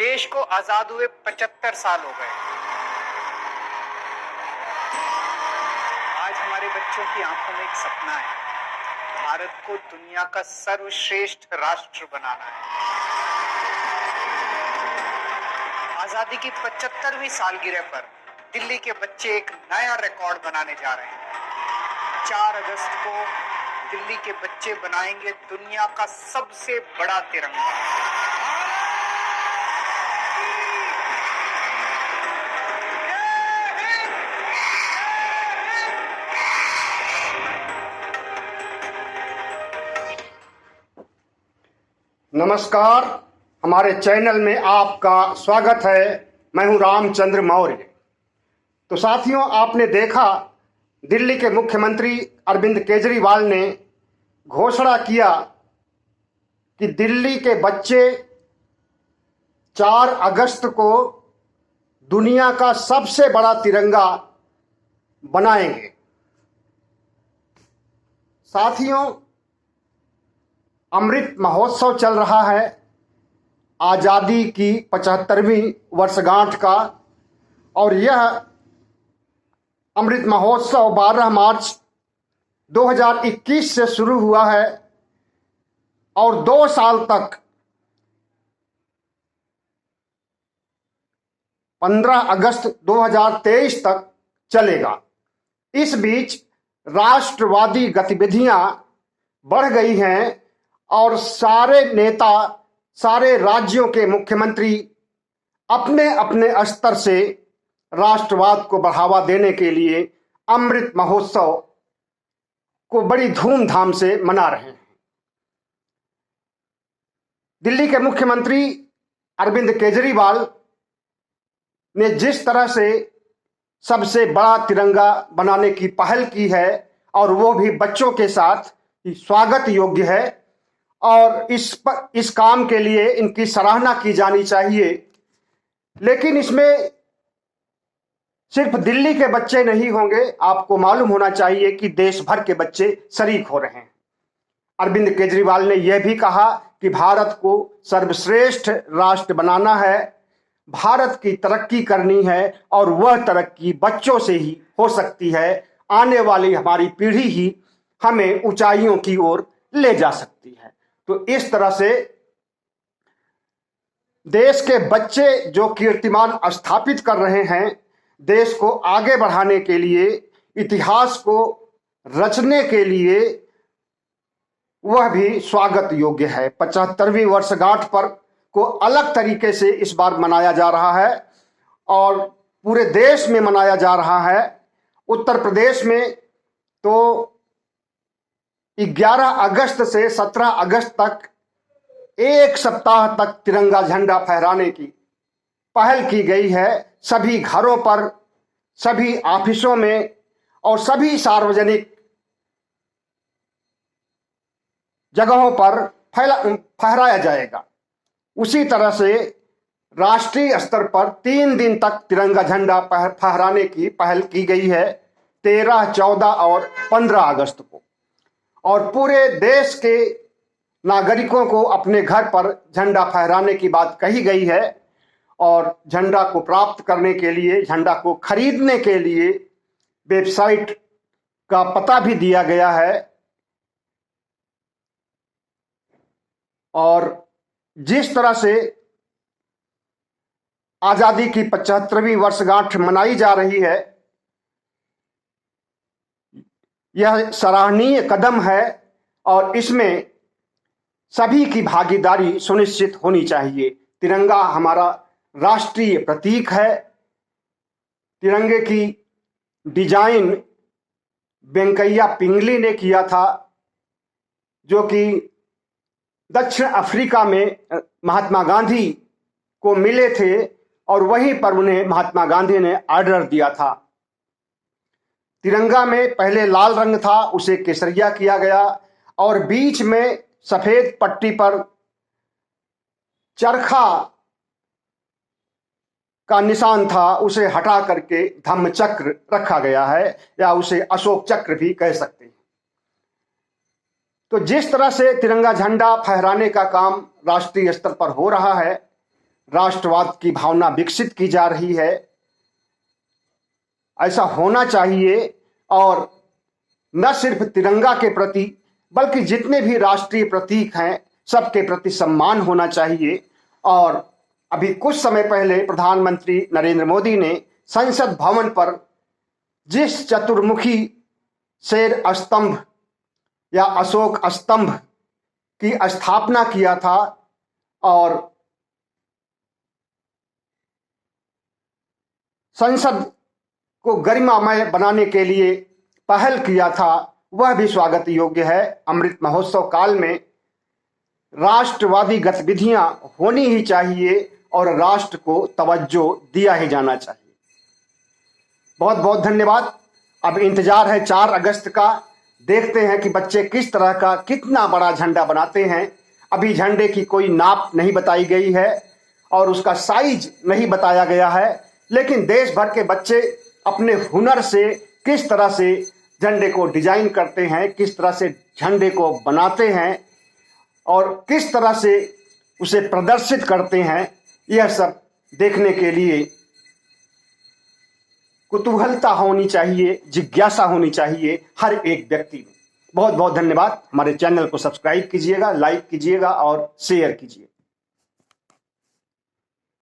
देश को आजाद हुए 75 साल हो गए। आज हमारे बच्चों की आंखों में एक सपना है, भारत को दुनिया का सर्वश्रेष्ठ राष्ट्र बनाना है। आजादी की 75वीं सालगिरह पर दिल्ली के बच्चे एक नया रिकॉर्ड बनाने जा रहे हैं। 4 अगस्त को दिल्ली के बच्चे बनाएंगे दुनिया का सबसे बड़ा तिरंगा। नमस्कार, हमारे चैनल में आपका स्वागत है। मैं हूं रामचंद्र मौर्य। तो साथियों, आपने देखा दिल्ली के मुख्यमंत्री अरविंद केजरीवाल ने घोषणा किया कि दिल्ली के बच्चे 4 अगस्त को दुनिया का सबसे बड़ा तिरंगा बनाएंगे। साथियों, अमृत महोत्सव चल रहा है, आज़ादी की 75वीं वर्षगांठ का, और यह अमृत महोत्सव 12 मार्च 2021 से शुरू हुआ है और 2 साल तक 15 अगस्त 2023 तक चलेगा। इस बीच राष्ट्रवादी गतिविधियां बढ़ गई हैं और सारे नेता, सारे राज्यों के मुख्यमंत्री अपने अपने स्तर से राष्ट्रवाद को बढ़ावा देने के लिए अमृत महोत्सव को बड़ी धूमधाम से मना रहे हैं। दिल्ली के मुख्यमंत्री अरविंद केजरीवाल ने जिस तरह से सबसे बड़ा तिरंगा बनाने की पहल की है, और वो भी बच्चों के साथ, स्वागत योग्य है और इस काम के लिए इनकी सराहना की जानी चाहिए। लेकिन इसमें सिर्फ दिल्ली के बच्चे नहीं होंगे, आपको मालूम होना चाहिए कि देश भर के बच्चे शरीक हो रहे हैं। अरविंद केजरीवाल ने यह भी कहा कि भारत को सर्वश्रेष्ठ राष्ट्र बनाना है, भारत की तरक्की करनी है, और वह तरक्की बच्चों से ही हो सकती है। आने वाली हमारी पीढ़ी ही हमें ऊंचाइयों की ओर ले जा सकती है। तो इस तरह से देश के बच्चे जो कीर्तिमान स्थापित कर रहे हैं, देश को आगे बढ़ाने के लिए, इतिहास को रचने के लिए, वह भी स्वागत योग्य है। 75वीं वर्षगांठ पर को अलग तरीके से इस बार मनाया जा रहा है और पूरे देश में मनाया जा रहा है। उत्तर प्रदेश में तो 11 अगस्त से 17 अगस्त तक 1 सप्ताह तक तिरंगा झंडा फहराने की पहल की गई है। सभी घरों पर, सभी ऑफिसों में और सभी सार्वजनिक जगहों पर फहराया जाएगा। उसी तरह से राष्ट्रीय स्तर पर 3 दिन तक तिरंगा झंडा फहराने की पहल की गई है, 13, 14 और 15 अगस्त को। और पूरे देश के नागरिकों को अपने घर पर झंडा फहराने की बात कही गई है, और झंडा को प्राप्त करने के लिए, झंडा को खरीदने के लिए वेबसाइट का पता भी दिया गया है। और जिस तरह से आजादी की 75वीं वर्षगांठ मनाई जा रही है, यह सराहनीय कदम है और इसमें सभी की भागीदारी सुनिश्चित होनी चाहिए। तिरंगा हमारा राष्ट्रीय प्रतीक है। तिरंगे की डिजाइन वेंकैया पिंगली ने किया था, जो कि दक्षिण अफ्रीका में महात्मा गांधी को मिले थे, और वहीं पर उन्हें महात्मा गांधी ने ऑर्डर दिया था। तिरंगा में पहले लाल रंग था, उसे केसरिया किया गया, और बीच में सफेद पट्टी पर चरखा का निशान था, उसे हटा करके धम्म चक्र रखा गया है, या उसे अशोक चक्र भी कह सकते हैं। तो जिस तरह से तिरंगा झंडा फहराने का काम राष्ट्रीय स्तर पर हो रहा है, राष्ट्रवाद की भावना विकसित की जा रही है। ऐसा होना चाहिए और न सिर्फ तिरंगा के प्रति बल्कि जितने भी राष्ट्रीय प्रतीक हैं सबके प्रति सम्मान होना चाहिए। और अभी कुछ समय पहले प्रधानमंत्री नरेंद्र मोदी ने संसद भवन पर जिस चतुर्मुखी शेर स्तंभ या अशोक स्तंभ की स्थापना किया था और संसद को गरिमामय बनाने के लिए पहल किया था, वह भी स्वागत योग्य है। अमृत महोत्सव काल में राष्ट्रवादी गतिविधियां होनी ही चाहिए और राष्ट्र को तवज्जो दिया ही जाना चाहिए। बहुत बहुत धन्यवाद। अब इंतजार है 4 अगस्त का। देखते हैं कि बच्चे किस तरह का कितना बड़ा झंडा बनाते हैं। अभी झंडे की कोई नाप नहीं बताई गई है और उसका साइज नहीं बताया गया है, लेकिन देश भर के बच्चे अपने हुनर से किस तरह से झंडे को डिजाइन करते हैं, किस तरह से झंडे को बनाते हैं और किस तरह से उसे प्रदर्शित करते हैं, यह सब देखने के लिए कुतूहलता होनी चाहिए, जिज्ञासा होनी चाहिए हर एक व्यक्ति में। बहुत बहुत धन्यवाद। हमारे चैनल को सब्सक्राइब कीजिएगा, लाइक कीजिएगा और शेयर कीजिए।